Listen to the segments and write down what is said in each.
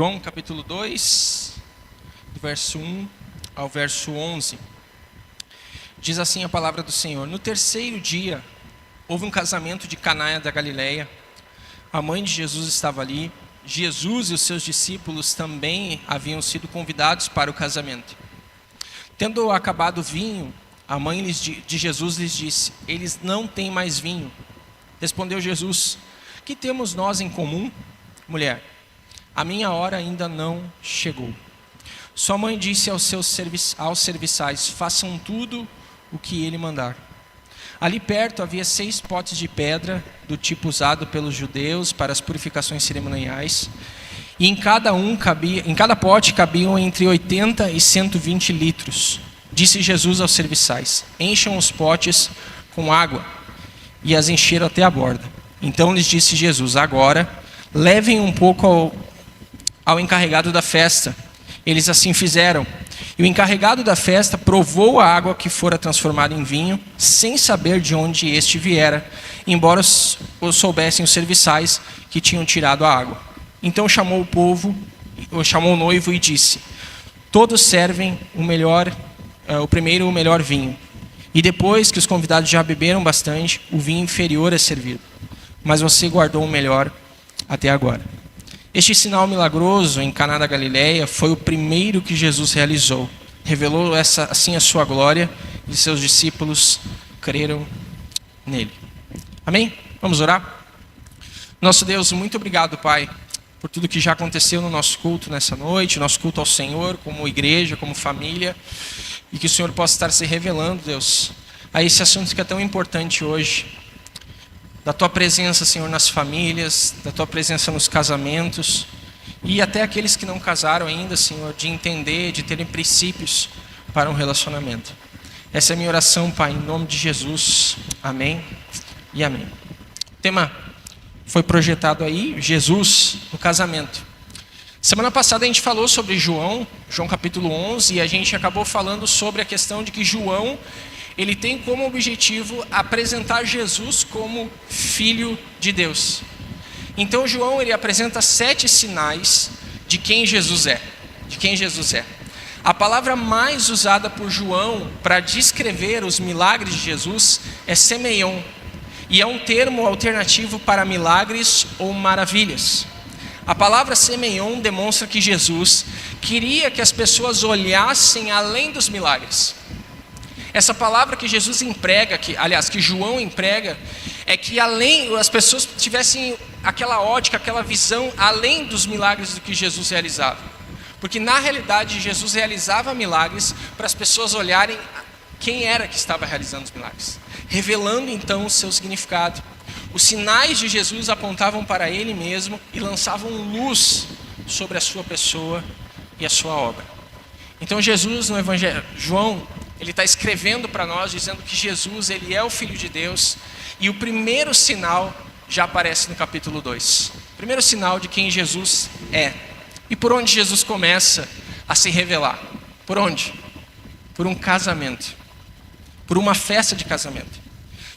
João capítulo 2, do verso 1 ao verso 11. Diz assim a palavra do Senhor: No terceiro dia, houve um casamento de Caná da Galileia. A mãe de Jesus estava ali. Jesus e os seus discípulos também haviam sido convidados para o casamento. Tendo acabado o vinho, a mãe de Jesus lhes disse: Eles não têm mais vinho. Respondeu Jesus: Que temos nós em comum? Mulher, a minha hora ainda não chegou. Sua mãe disse aos serviçais: Façam tudo o que ele mandar. Ali perto havia 6 potes de pedra, do tipo usado pelos judeus para as purificações cerimoniais, e em cada pote cabiam entre 80 e 120 litros. Disse Jesus aos serviçais: Encham os potes com água, e as encheram até a borda. Então lhes disse Jesus: Agora levem um pouco ao encarregado da festa. Eles assim fizeram. E o encarregado da festa provou a água que fora transformada em vinho, sem saber de onde este viera, embora o soubessem os serviçais que tinham tirado a água. Então chamou o noivo e disse: Todos servem o primeiro o melhor vinho. E depois que os convidados já beberam bastante, o vinho inferior é servido. Mas você guardou o melhor até agora. Este sinal milagroso em Caná da Galileia foi o primeiro que Jesus realizou. Revelou assim a sua glória, e seus discípulos creram nele. Amém? Vamos orar? Nosso Deus, muito obrigado, Pai, por tudo que já aconteceu no nosso culto nessa noite, nosso culto ao Senhor, como igreja, como família, e que o Senhor possa estar se revelando, Deus, a esse assunto que é tão importante hoje. Da Tua presença, Senhor, nas famílias, da Tua presença nos casamentos, e até aqueles que não casaram ainda, Senhor, de entender, de terem princípios para um relacionamento. Essa é a minha oração, Pai, em nome de Jesus. Amém e amém. O tema foi projetado aí, Jesus no casamento. Semana passada a gente falou sobre João capítulo 11, e a gente acabou falando sobre a questão de que João, ele tem como objetivo apresentar Jesus como Filho de Deus. Então João, ele apresenta 7 sinais de quem Jesus é. A palavra mais usada por João para descrever os milagres de Jesus é semeion, e é um termo alternativo para milagres ou maravilhas. A palavra semeion demonstra que Jesus queria que as pessoas olhassem além dos milagres. Essa palavra que Jesus emprega, que João emprega, é que as pessoas tivessem aquela ótica, aquela visão além dos milagres do que Jesus realizava. Porque na realidade Jesus realizava milagres para as pessoas olharem quem era que estava realizando os milagres, revelando então o seu significado. Os sinais de Jesus apontavam para Ele mesmo e lançavam luz sobre a sua pessoa e a sua obra. Então Jesus no Evangelho, João, ele está escrevendo para nós, dizendo que Jesus, ele é o Filho de Deus, e o primeiro sinal já aparece no capítulo 2. O primeiro sinal de quem Jesus é. E por onde Jesus começa a se revelar? Por onde? Por um casamento. Por uma festa de casamento.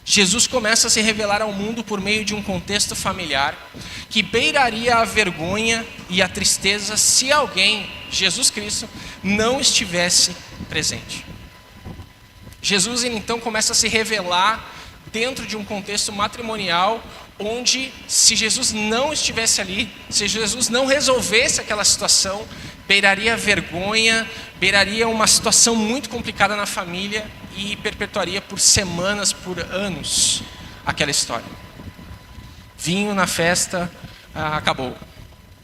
Jesus começa a se revelar ao mundo por meio de um contexto familiar que beiraria a vergonha e a tristeza se alguém, Jesus Cristo, não estivesse presente. Jesus, então, começa a se revelar dentro de um contexto matrimonial, onde, se Jesus não estivesse ali, se Jesus não resolvesse aquela situação, beiraria a vergonha, beiraria uma situação muito complicada na família e perpetuaria por semanas, por anos, aquela história. Vinho na festa, acabou.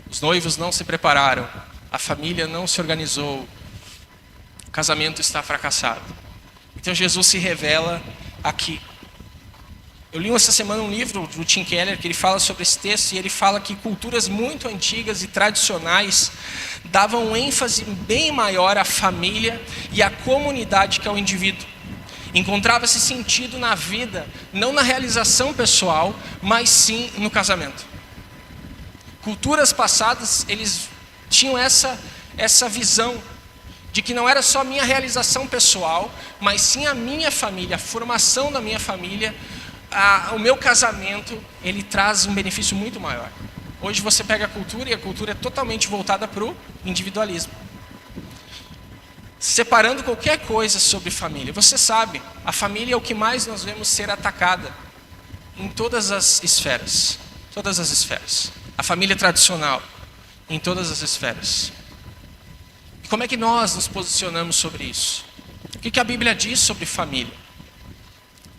Os noivos não se prepararam, a família não se organizou, o casamento está fracassado. Então Jesus se revela aqui. Eu li essa semana um livro do Tim Keller que ele fala sobre esse texto, e ele fala que culturas muito antigas e tradicionais davam um ênfase bem maior à família e à comunidade que ao indivíduo. Encontrava-se sentido na vida, não na realização pessoal, mas sim no casamento. Culturas passadas, eles tinham essa visão de que não era só a minha realização pessoal, mas sim a minha família, a formação da minha família, o meu casamento, ele traz um benefício muito maior. Hoje você pega a cultura e a cultura é totalmente voltada para o individualismo. Separando qualquer coisa sobre família. Você sabe, a família é o que mais nós vemos ser atacada em todas as esferas. Todas as esferas. A família tradicional, em todas as esferas. E como é que nós nos posicionamos sobre isso? O que a Bíblia diz sobre família?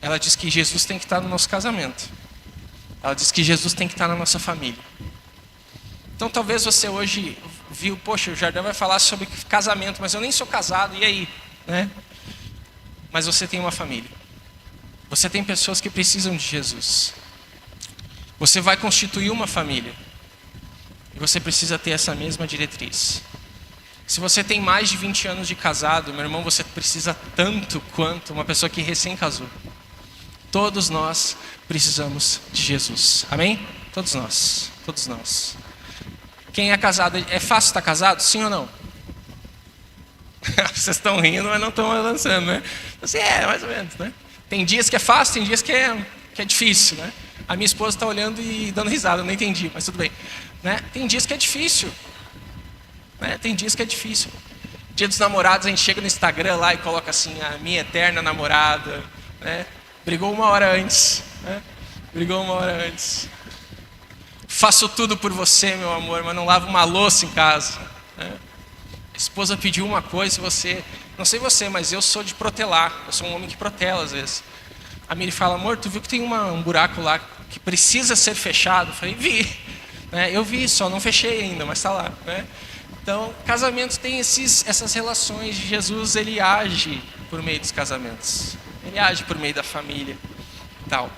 Ela diz que Jesus tem que estar no nosso casamento. Ela diz que Jesus tem que estar na nossa família. Então talvez você hoje viu, poxa, o Jardel vai falar sobre casamento, mas eu nem sou casado, e aí? Né? Mas você tem uma família. Você tem pessoas que precisam de Jesus. Você vai constituir uma família. E você precisa ter essa mesma diretriz. Se você tem mais de 20 anos de casado, meu irmão, você precisa tanto quanto uma pessoa que recém casou. Todos nós precisamos de Jesus. Amém? Todos nós. Todos nós. Quem é casado, é fácil estar casado? Sim ou não? Vocês estão rindo, mas não estão avançando, né? Assim, mais ou menos, né? Tem dias que é fácil, tem dias que é difícil, né? A minha esposa está olhando e dando risada, eu não entendi, mas tudo bem. Né? Tem dias que é difícil. Né? Tem dias que é difícil. Dia dos namorados, a gente chega no Instagram lá e coloca assim, a minha eterna namorada, né? Brigou 1 hora antes, né? Brigou 1 hora antes. Faço tudo por você, meu amor, mas não lavo uma louça em casa. Né? A esposa pediu uma coisa e você... Não sei você, mas eu sou de protelar. Eu sou um homem que protela às vezes. A Miri fala, amor, tu viu que tem um buraco lá que precisa ser fechado? Eu falei, vi. Né? Eu vi, só não fechei ainda, mas está lá. Né? Então, casamentos tem essas relações. Jesus, ele age por meio dos casamentos. Ele age por meio da família e tal.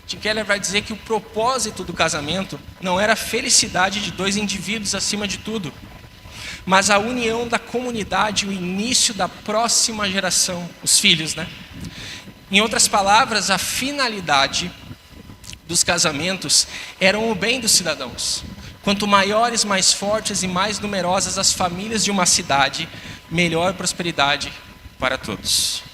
Tim Keller vai dizer que o propósito do casamento não era a felicidade de 2 indivíduos acima de tudo, mas a união da comunidade, o início da próxima geração, os filhos, né? Em outras palavras, a finalidade dos casamentos eram o bem dos cidadãos. Quanto maiores, mais fortes e mais numerosas as famílias de uma cidade, melhor prosperidade para todos.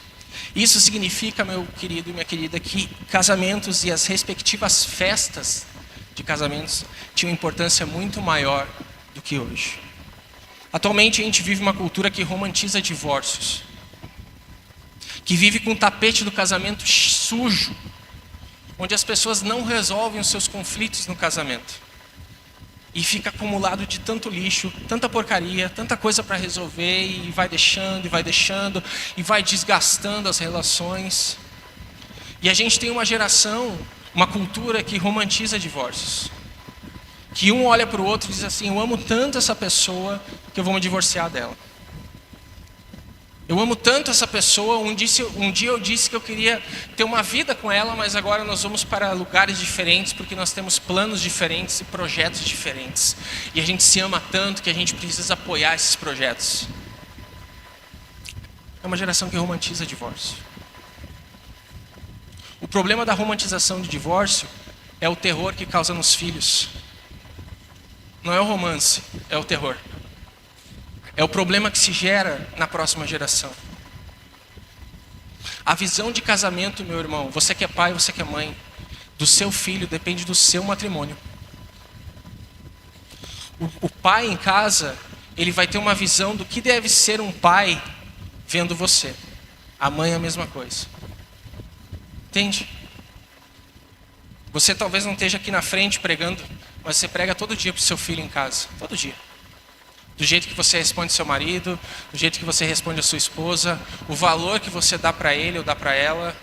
Isso significa, meu querido e minha querida, que casamentos e as respectivas festas de casamentos tinham importância muito maior do que hoje. Atualmente a gente vive uma cultura que romantiza divórcios, que vive com o tapete do casamento sujo, onde as pessoas não resolvem os seus conflitos no casamento. E fica acumulado de tanto lixo, tanta porcaria, tanta coisa para resolver, e vai deixando, e vai desgastando as relações. E a gente tem uma geração, uma cultura que romantiza divórcios. Que um olha para o outro e diz assim, eu amo tanto essa pessoa que eu vou me divorciar dela. Eu amo tanto essa pessoa, um dia eu disse que eu queria ter uma vida com ela, mas agora nós vamos para lugares diferentes, porque nós temos planos diferentes e projetos diferentes. E a gente se ama tanto que a gente precisa apoiar esses projetos. É uma geração que romantiza divórcio. O problema da romantização de divórcio é o terror que causa nos filhos. Não é o romance, é o terror. É o problema que se gera na próxima geração. A visão de casamento, meu irmão, você que é pai, você que é mãe, do seu filho depende do seu matrimônio. O pai em casa, ele vai ter uma visão do que deve ser um pai vendo você. A mãe é a mesma coisa. Entende? Você talvez não esteja aqui na frente pregando, mas você prega todo dia para o seu filho em casa. Todo dia. Do jeito que você responde ao seu marido, do jeito que você responde à sua esposa, o valor que você dá para ele ou dá para ela,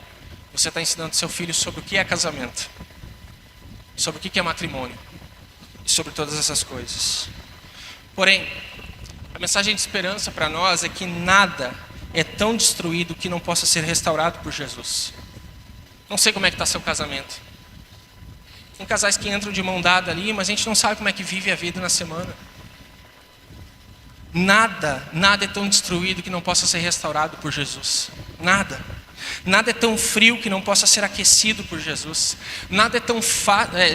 você está ensinando seu filho sobre o que é casamento, sobre o que é matrimônio, e sobre todas essas coisas. Porém, a mensagem de esperança para nós é que nada é tão destruído que não possa ser restaurado por Jesus. Não sei como é que está seu casamento. Tem casais que entram de mão dada ali, mas a gente não sabe como é que vive a vida na semana. Nada é tão destruído que não possa ser restaurado por Jesus. Nada é tão frio que não possa ser aquecido por Jesus. Nada é tão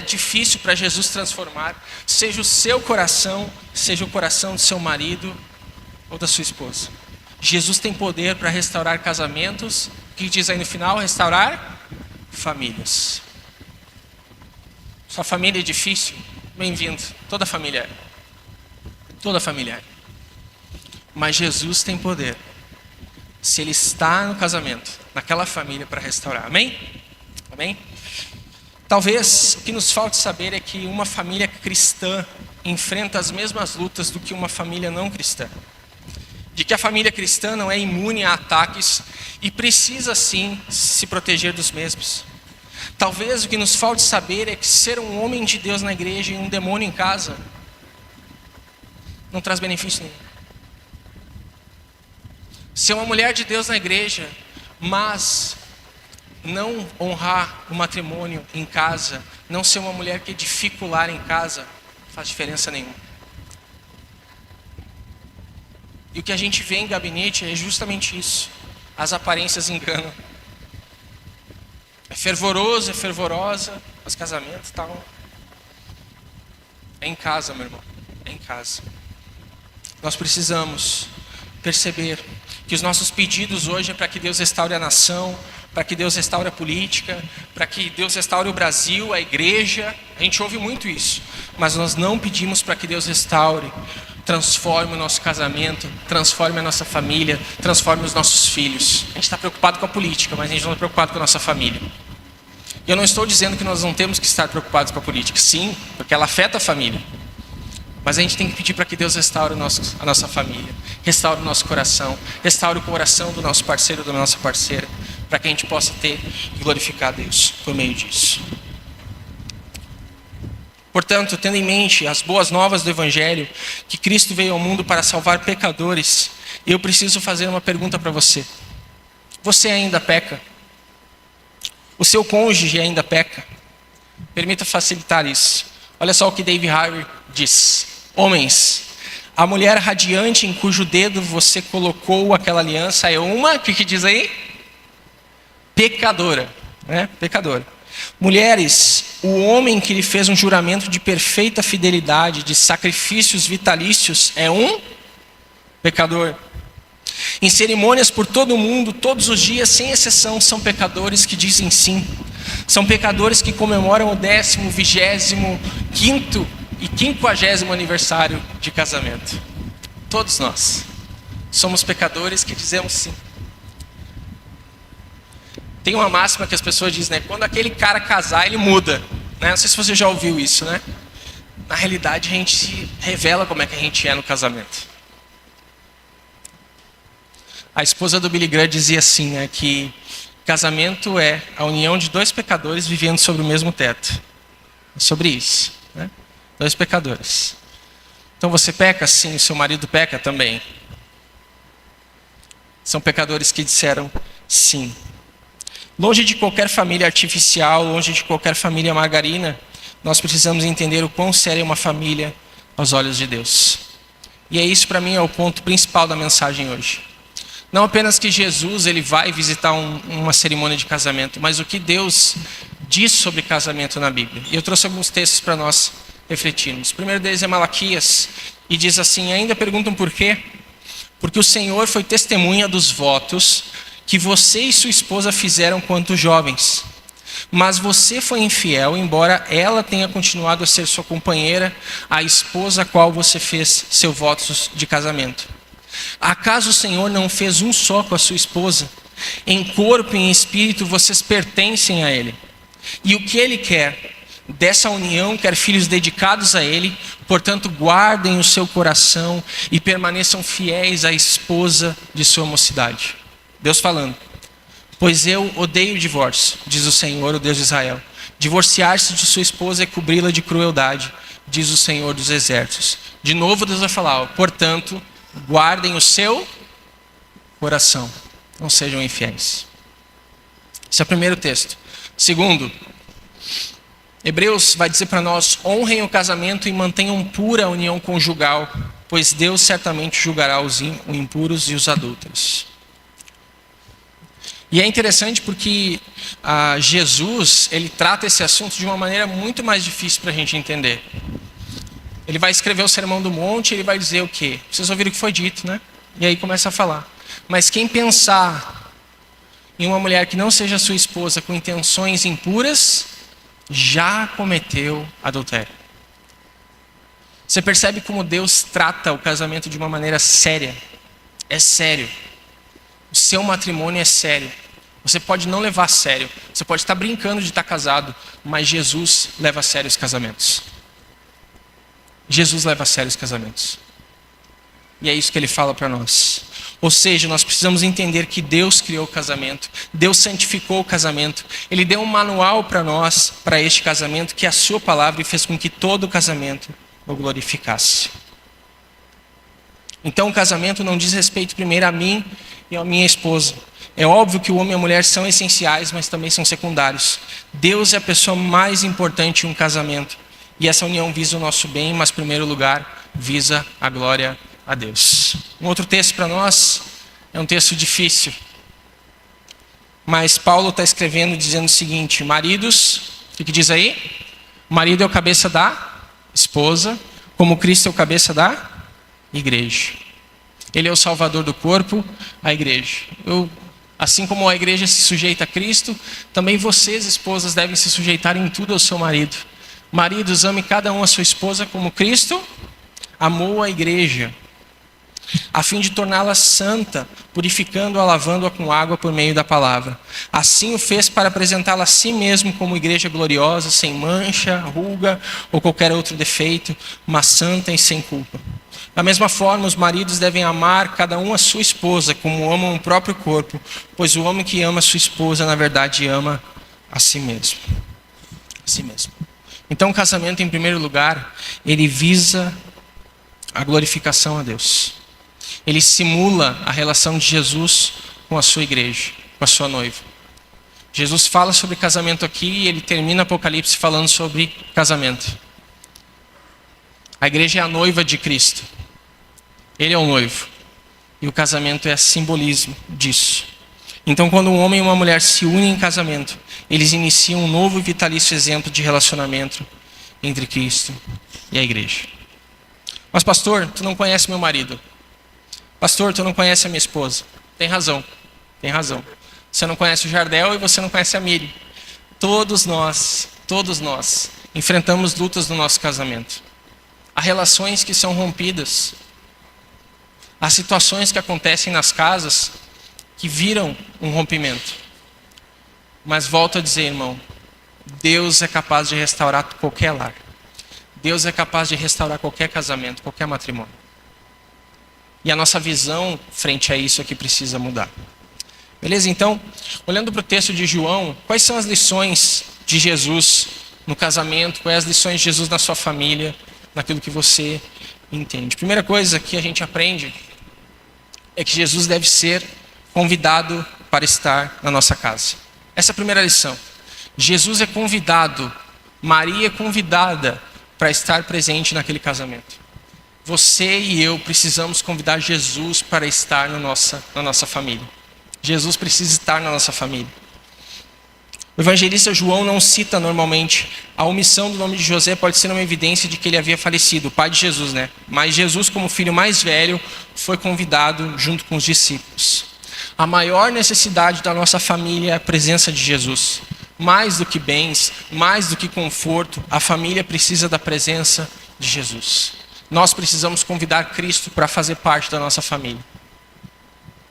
difícil para Jesus transformar. Seja o seu coração, seja o coração do seu marido ou da sua esposa. Jesus tem poder para restaurar casamentos. O que diz aí no final? Restaurar famílias. Sua família é difícil? bem-vindo. Toda a família é. Toda a família é. Mas Jesus tem poder. Se Ele está no casamento, naquela família, para restaurar. Amém? Amém? Talvez o que nos falte saber é que uma família cristã enfrenta as mesmas lutas do que uma família não cristã. De que a família cristã não é imune a ataques e precisa sim se proteger dos mesmos. Talvez o que nos falte saber é que ser um homem de Deus na igreja e um demônio em casa não traz benefício nenhum. Ser uma mulher de Deus na igreja, mas não honrar o matrimônio em casa, não ser uma mulher que edifica o lar em casa, não faz diferença nenhuma. E o que a gente vê em gabinete é justamente isso. As aparências enganam. É fervoroso, é fervorosa, os casamentos e tal. É em casa, meu irmão. É em casa. Nós precisamos perceber que os nossos pedidos hoje é para que Deus restaure a nação, para que Deus restaure a política, para que Deus restaure o Brasil, a igreja. A gente ouve muito isso. Mas nós não pedimos para que Deus restaure, transforme o nosso casamento, transforme a nossa família, transforme os nossos filhos. A gente está preocupado com a política, mas a gente não está preocupado com a nossa família. E eu não estou dizendo que nós não temos que estar preocupados com a política. Sim, porque ela afeta a família. Mas a gente tem que pedir para que Deus restaure a nossa família, restaure o nosso coração, restaure o coração do nosso parceiro, da nossa parceira, para que a gente possa ter e glorificar a Deus por meio disso. Portanto, tendo em mente as boas novas do Evangelho, que Cristo veio ao mundo para salvar pecadores, eu preciso fazer uma pergunta para você. Você ainda peca? O seu cônjuge ainda peca? Permita facilitar isso. Olha só o que David Harvey diz. Homens, a mulher radiante em cujo dedo você colocou aquela aliança é uma, o que diz aí? Pecadora, né? Pecadora. Mulheres, o homem que lhe fez um juramento de perfeita fidelidade, de sacrifícios vitalícios, é um pecador. Em cerimônias por todo o mundo, todos os dias, sem exceção, são pecadores que dizem sim. São pecadores que comemoram o 10º, 20º, 5º e 50º aniversário de casamento. Todos nós somos pecadores que dizemos sim. Tem uma máxima que as pessoas dizem, né? Quando aquele cara casar, ele muda, né? Não sei se você já ouviu isso, né? Na realidade, a gente se revela como é que a gente é no casamento. A esposa do Billy Graham dizia assim, né? Que casamento é a união de dois pecadores vivendo sobre o mesmo teto. É sobre isso, né? Dois pecadores. Então você peca? Sim. O seu marido peca também. São pecadores que disseram sim. Longe de qualquer família artificial, longe de qualquer família margarina, nós precisamos entender o quão séria é uma família aos olhos de Deus. E é isso, para mim, é o ponto principal da mensagem hoje. Não apenas que Jesus ele vai visitar uma cerimônia de casamento, mas o que Deus diz sobre casamento na Bíblia. E eu trouxe alguns textos para nós refletirmos. O primeiro deles é Malaquias, e diz assim, ainda perguntam por quê? Porque o Senhor foi testemunha dos votos que você e sua esposa fizeram quanto jovens. Mas você foi infiel, embora ela tenha continuado a ser sua companheira, a esposa a qual você fez seu voto de casamento. Acaso o Senhor não fez um só com a sua esposa? Em corpo e em espírito vocês pertencem a Ele. E o que Ele quer? Dessa união quer filhos dedicados a Ele, portanto guardem o seu coração e permaneçam fiéis à esposa de sua mocidade. Deus falando, pois eu odeio o divórcio, diz o Senhor, o Deus de Israel. Divorciar-se de sua esposa é cobri-la de crueldade, diz o Senhor dos exércitos. De novo Deus vai falar, portanto, guardem o seu coração, não sejam infiéis. Esse é o primeiro texto. Segundo, Hebreus vai dizer para nós, honrem o casamento e mantenham pura a união conjugal, pois Deus certamente julgará os impuros e os adúlteros. E é interessante porque Jesus, ele trata esse assunto de uma maneira muito mais difícil para a gente entender. Ele vai escrever o Sermão do Monte, ele vai dizer o quê? Vocês ouviram o que foi dito, né? E aí começa a falar. Mas quem pensar em uma mulher que não seja sua esposa com intenções impuras, já cometeu adultério. Você percebe como Deus trata o casamento de uma maneira séria. É sério. O seu matrimônio é sério. Você pode não levar a sério. Você pode estar brincando de estar casado, mas Jesus leva a sério os casamentos. Jesus leva a sério os casamentos. E é isso que ele fala para nós. Ou seja, nós precisamos entender que Deus criou o casamento. Deus santificou o casamento. Ele deu um manual para nós, para este casamento, que é a sua palavra, e fez com que todo o casamento o glorificasse. Então o casamento não diz respeito primeiro a mim e a minha esposa. É óbvio que o homem e a mulher são essenciais, mas também são secundários. Deus é a pessoa mais importante em um casamento. E essa união visa o nosso bem, mas em primeiro lugar visa a glória a Deus. Um outro texto para nós é um texto difícil. Mas Paulo está escrevendo dizendo o seguinte: maridos, o que diz aí? O marido é o cabeça da esposa, como Cristo é o cabeça da igreja. Ele é o salvador do corpo, a igreja. Assim como a igreja se sujeita a Cristo, também vocês, esposas, devem se sujeitar em tudo ao seu marido. Maridos, ame cada um a sua esposa como Cristo amou a igreja, a fim de torná-la santa, purificando-a, lavando-a com água por meio da palavra. Assim o fez para apresentá-la a si mesmo como igreja gloriosa, sem mancha, ruga ou qualquer outro defeito, mas santa e sem culpa. Da mesma forma, os maridos devem amar cada um a sua esposa, como amam o próprio corpo, pois o homem que ama a sua esposa, na verdade, ama a si mesmo. A si mesmo. Então, o casamento, em primeiro lugar, ele visa a glorificação a Deus. Ele simula a relação de Jesus com a sua igreja, com a sua noiva. Jesus fala sobre casamento aqui e ele termina Apocalipse falando sobre casamento. A igreja é a noiva de Cristo. Ele é o noivo. E o casamento é simbolismo disso. Então, quando um homem e uma mulher se unem em casamento, eles iniciam um novo e vitalício exemplo de relacionamento entre Cristo e a igreja. Mas pastor, tu não conhece meu marido. Pastor, tu não conhece a minha esposa. Tem razão, tem razão. Você não conhece o Jardel e você não conhece a Miri. Todos nós enfrentamos lutas no nosso casamento. Há relações que são rompidas. Há situações que acontecem nas casas que viram um rompimento. Mas volto a dizer, irmão, Deus é capaz de restaurar qualquer lar. Deus é capaz de restaurar qualquer casamento, qualquer matrimônio. E a nossa visão frente a isso é que precisa mudar. Beleza? Então, olhando para o texto de João, quais são as lições de Jesus no casamento? Quais as lições de Jesus na sua família, naquilo que você entende? Primeira coisa que a gente aprende é que Jesus deve ser convidado para estar na nossa casa. Essa é a primeira lição. Jesus é convidado, Maria é convidada para estar presente naquele casamento. Você e eu precisamos convidar Jesus para estar na nossa família. Jesus precisa estar na nossa família. O evangelista João não cita normalmente. A omissão do nome de José pode ser uma evidência de que ele havia falecido, o pai de Jesus, né? Mas Jesus, como filho mais velho, foi convidado junto com os discípulos. A maior necessidade da nossa família é a presença de Jesus. Mais do que bens, mais do que conforto, a família precisa da presença de Jesus. Nós precisamos convidar Cristo para fazer parte da nossa família.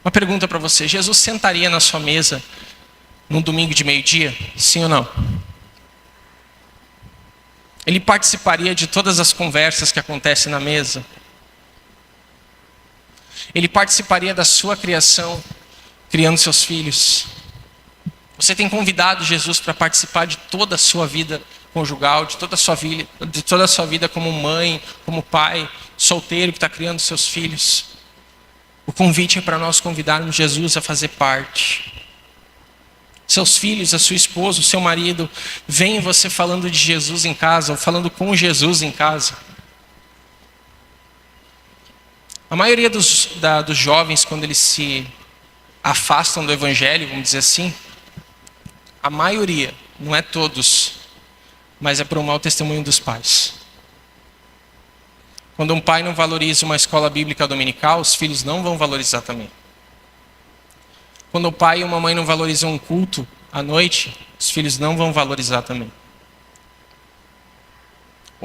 Uma pergunta para você: Jesus sentaria na sua mesa num domingo de meio-dia? Sim ou não? Ele participaria de todas as conversas que acontecem na mesa? Ele participaria da sua criação, criando seus filhos? Você tem convidado Jesus para participar de toda a sua vida conjugal, de toda a sua vida como mãe, como pai, solteiro que está criando seus filhos? O convite é para nós convidarmos Jesus a fazer parte. Seus filhos, a sua esposa, o seu marido, veem você falando de Jesus em casa, ou falando com Jesus em casa. A maioria dos jovens, quando eles se afastam do evangelho, vamos dizer assim, a maioria, não é todos, mas é por um mau testemunho dos pais. Quando um pai não valoriza uma escola bíblica dominical, os filhos não vão valorizar também. Quando o pai e uma mãe não valorizam um culto à noite, os filhos não vão valorizar também.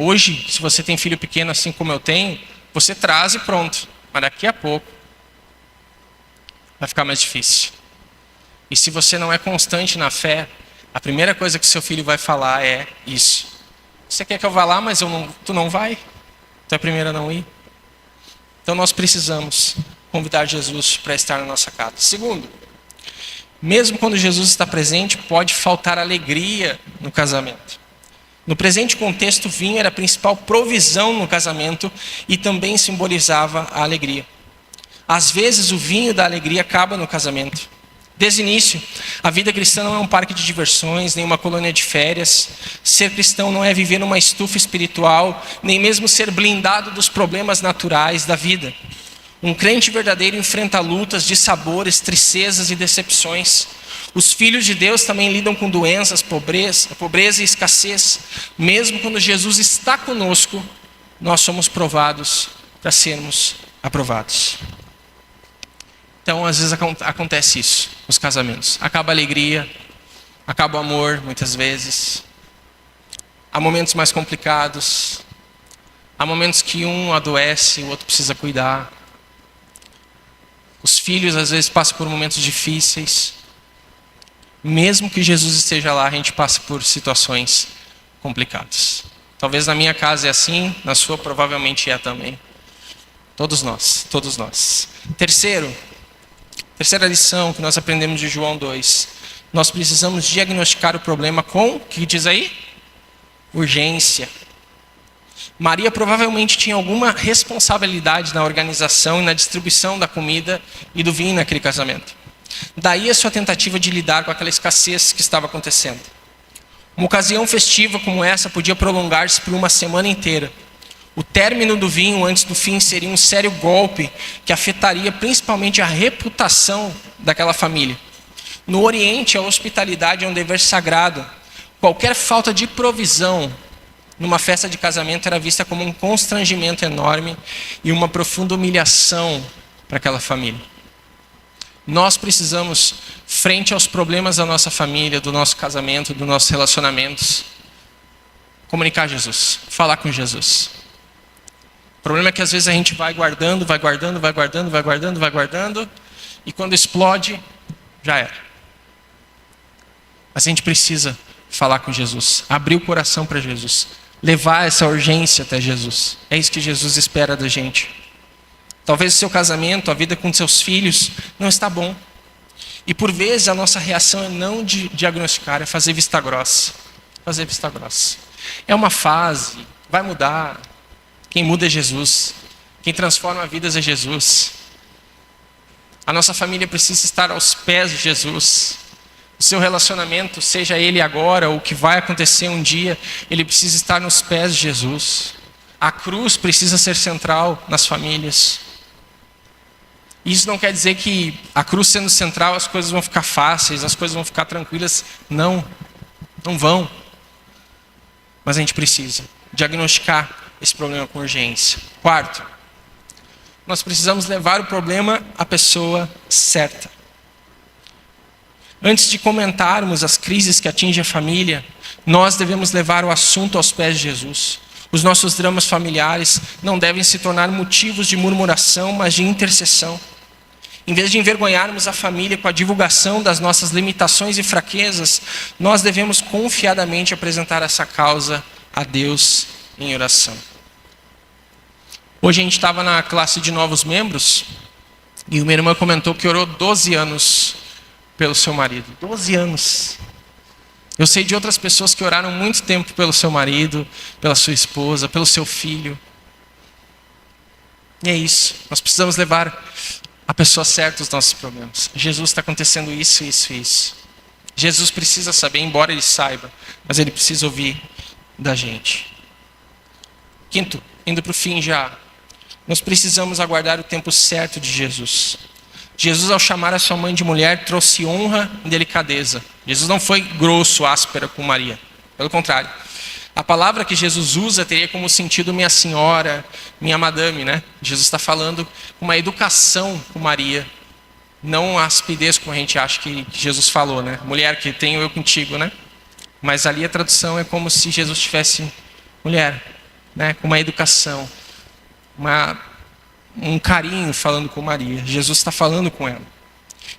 Hoje, se você tem filho pequeno assim como eu tenho, você traz e pronto. Mas daqui a pouco vai ficar mais difícil. E se você não é constante na fé, a primeira coisa que seu filho vai falar é isso. Você quer que eu vá lá, mas tu não vai? Tu é a primeira a não ir? Então nós precisamos convidar Jesus para estar na nossa casa. Segundo, mesmo quando Jesus está presente, pode faltar alegria no casamento. No presente contexto, o vinho era a principal provisão no casamento e também simbolizava a alegria. Às vezes, o vinho da alegria acaba no casamento. Desde o início, a vida cristã não é um parque de diversões, nem uma colônia de férias. Ser cristão não é viver numa estufa espiritual, nem mesmo ser blindado dos problemas naturais da vida. Um crente verdadeiro enfrenta lutas, dissabores, tristezas e decepções. Os filhos de Deus também lidam com doenças, pobreza e escassez. Mesmo quando Jesus está conosco, nós somos provados para sermos aprovados. Então, às vezes acontece isso nos casamentos. Acaba a alegria, acaba o amor, muitas vezes. Há momentos mais complicados. Há momentos que um adoece, o outro precisa cuidar. Os filhos, às vezes, passam por momentos difíceis. Mesmo que Jesus esteja lá, a gente passa por situações complicadas. Talvez na minha casa é assim, na sua provavelmente é também. Todos nós, todos nós. Terceira lição que nós aprendemos de João 2. Nós precisamos diagnosticar o problema com, o que diz aí? Urgência. Maria provavelmente tinha alguma responsabilidade na organização e na distribuição da comida e do vinho naquele casamento. Daí a sua tentativa de lidar com aquela escassez que estava acontecendo. Uma ocasião festiva como essa podia prolongar-se por uma semana inteira. O término do vinho antes do fim seria um sério golpe que afetaria principalmente a reputação daquela família. No Oriente, a hospitalidade é um dever sagrado. Qualquer falta de provisão numa festa de casamento era vista como um constrangimento enorme e uma profunda humilhação para aquela família. Nós precisamos, frente aos problemas da nossa família, do nosso casamento, dos nossos relacionamentos, comunicar Jesus, falar com Jesus. O problema é que às vezes a gente vai guardando, e quando explode, já era. Mas a gente precisa falar com Jesus, abrir o coração para Jesus, levar essa urgência até Jesus. É isso que Jesus espera da gente. Talvez o seu casamento, a vida com seus filhos não está bom. E por vezes a nossa reação é não diagnosticar, é fazer vista grossa. Fazer vista grossa. É uma fase, vai mudar. Quem muda é Jesus. Quem transforma vidas é Jesus. A nossa família precisa estar aos pés de Jesus. O seu relacionamento, seja ele agora ou o que vai acontecer um dia, ele precisa estar nos pés de Jesus. A cruz precisa ser central nas famílias. Isso não quer dizer que a cruz sendo central as coisas vão ficar fáceis, as coisas vão ficar tranquilas. Não vão. Mas a gente precisa diagnosticar esse problema com urgência. Quarto, nós precisamos levar o problema à pessoa certa. Antes de comentarmos as crises que atingem a família, nós devemos levar o assunto aos pés de Jesus. Os nossos dramas familiares não devem se tornar motivos de murmuração, mas de intercessão. Em vez de envergonharmos a família com a divulgação das nossas limitações e fraquezas, nós devemos confiadamente apresentar essa causa a Deus em oração. Hoje a gente estava na classe de novos membros e uma irmã comentou que orou 12 anos pelo seu marido. 12 anos. Eu sei de outras pessoas que oraram muito tempo pelo seu marido, pela sua esposa, pelo seu filho. E é isso. Nós precisamos levar a pessoa certa os nossos problemas. Jesus, está acontecendo isso. Jesus precisa saber, embora ele saiba, mas ele precisa ouvir da gente. Quinto, indo para o fim já. Nós precisamos aguardar o tempo certo de Jesus. Jesus, ao chamar a sua mãe de mulher, trouxe honra e delicadeza. Jesus não foi grosso, áspero com Maria. Pelo contrário. A palavra que Jesus usa teria como sentido minha senhora, minha madame, né? Jesus está falando com uma educação com Maria. Não a aspidez como a gente acha que Jesus falou, né? Mulher que tenho eu contigo, né? Mas ali a tradução é como se Jesus tivesse mulher. né, com uma educação, um carinho falando com Maria. Jesus está falando com ela.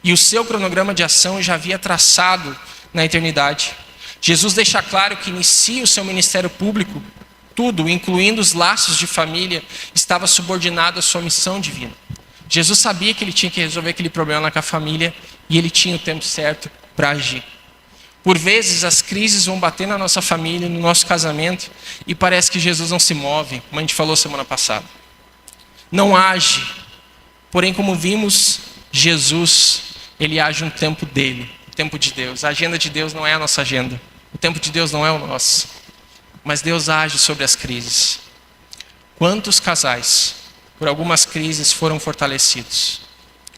E o seu cronograma de ação já havia traçado na eternidade. Jesus deixa claro que inicia o seu ministério público, tudo, incluindo os laços de família, estava subordinado à sua missão divina. Jesus sabia que ele tinha que resolver aquele problema com a família e ele tinha o tempo certo para agir. Por vezes as crises vão bater na nossa família, no nosso casamento, e parece que Jesus não se move, como a gente falou semana passada. Não age. Porém, como vimos, Jesus, ele age no tempo dele, no tempo de Deus. A agenda de Deus não é a nossa agenda. O tempo de Deus não é o nosso. Mas Deus age sobre as crises. Quantos casais, por algumas crises, foram fortalecidos?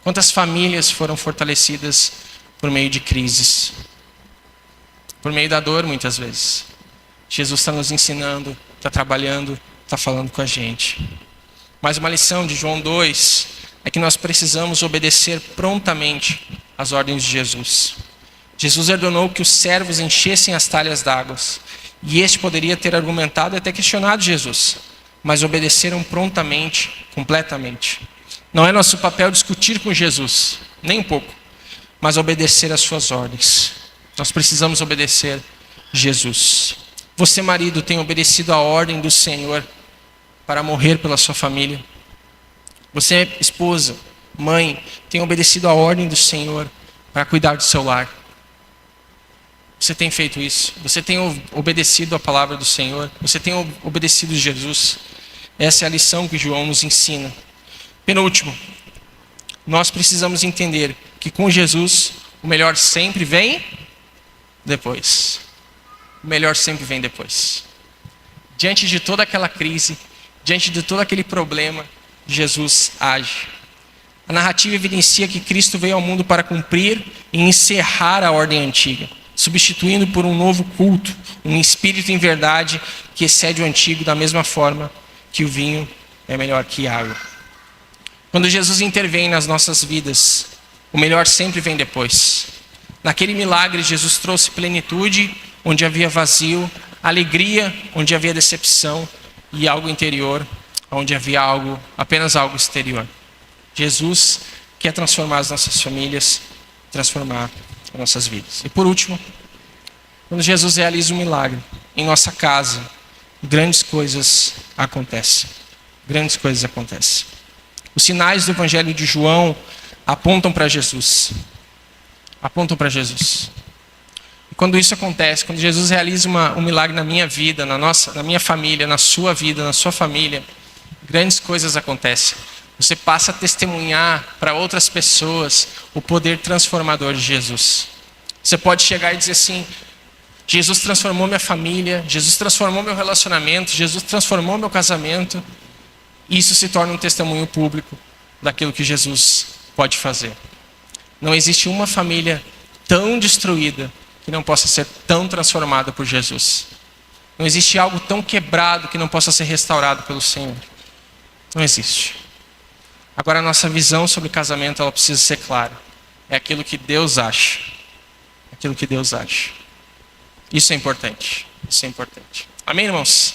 Quantas famílias foram fortalecidas por meio de crises? Por meio da dor, muitas vezes. Jesus está nos ensinando, está trabalhando, está falando com a gente. Mais uma lição de João 2 é que nós precisamos obedecer prontamente às ordens de Jesus. Jesus ordenou que os servos enchessem as talhas d'água. E este poderia ter argumentado e até questionado Jesus. Mas obedeceram prontamente, completamente. Não é nosso papel discutir com Jesus, nem um pouco. Mas obedecer às suas ordens. Nós precisamos obedecer Jesus. Você, marido, tem obedecido à ordem do Senhor para morrer pela sua família? Você, esposa, mãe, tem obedecido à ordem do Senhor para cuidar do seu lar? Você tem feito isso? Você tem obedecido à palavra do Senhor? Você tem obedecido a Jesus? Essa é a lição que João nos ensina. Penúltimo, nós precisamos entender que com Jesus o melhor sempre vem depois. O melhor sempre vem depois. Diante de toda aquela crise, diante de todo aquele problema, Jesus age. A narrativa evidencia que Cristo veio ao mundo para cumprir e encerrar a ordem antiga, substituindo por um novo culto, um espírito em verdade que excede o antigo da mesma forma que o vinho é melhor que a água. Quando Jesus intervém nas nossas vidas, o melhor sempre vem depois. Naquele milagre, Jesus trouxe plenitude onde havia vazio, alegria onde havia decepção e algo interior onde havia apenas algo exterior. Jesus quer transformar as nossas famílias, transformar as nossas vidas. E por último, quando Jesus realiza um milagre em nossa casa, grandes coisas acontecem. Grandes coisas acontecem. Os sinais do Evangelho de João apontam para Jesus. Apontam para Jesus. E quando isso acontece, quando Jesus realiza um milagre na minha vida, na minha família, na sua vida, na sua família, grandes coisas acontecem. Você passa a testemunhar para outras pessoas o poder transformador de Jesus. Você pode chegar e dizer assim: Jesus transformou minha família, Jesus transformou meu relacionamento, Jesus transformou meu casamento. Isso se torna um testemunho público daquilo que Jesus pode fazer. Não existe uma família tão destruída que não possa ser tão transformada por Jesus. Não existe algo tão quebrado que não possa ser restaurado pelo Senhor. Não existe. Agora a nossa visão sobre casamento, ela precisa ser clara. É aquilo que Deus acha. É aquilo que Deus acha. Isso é importante. Isso é importante. Amém, irmãos?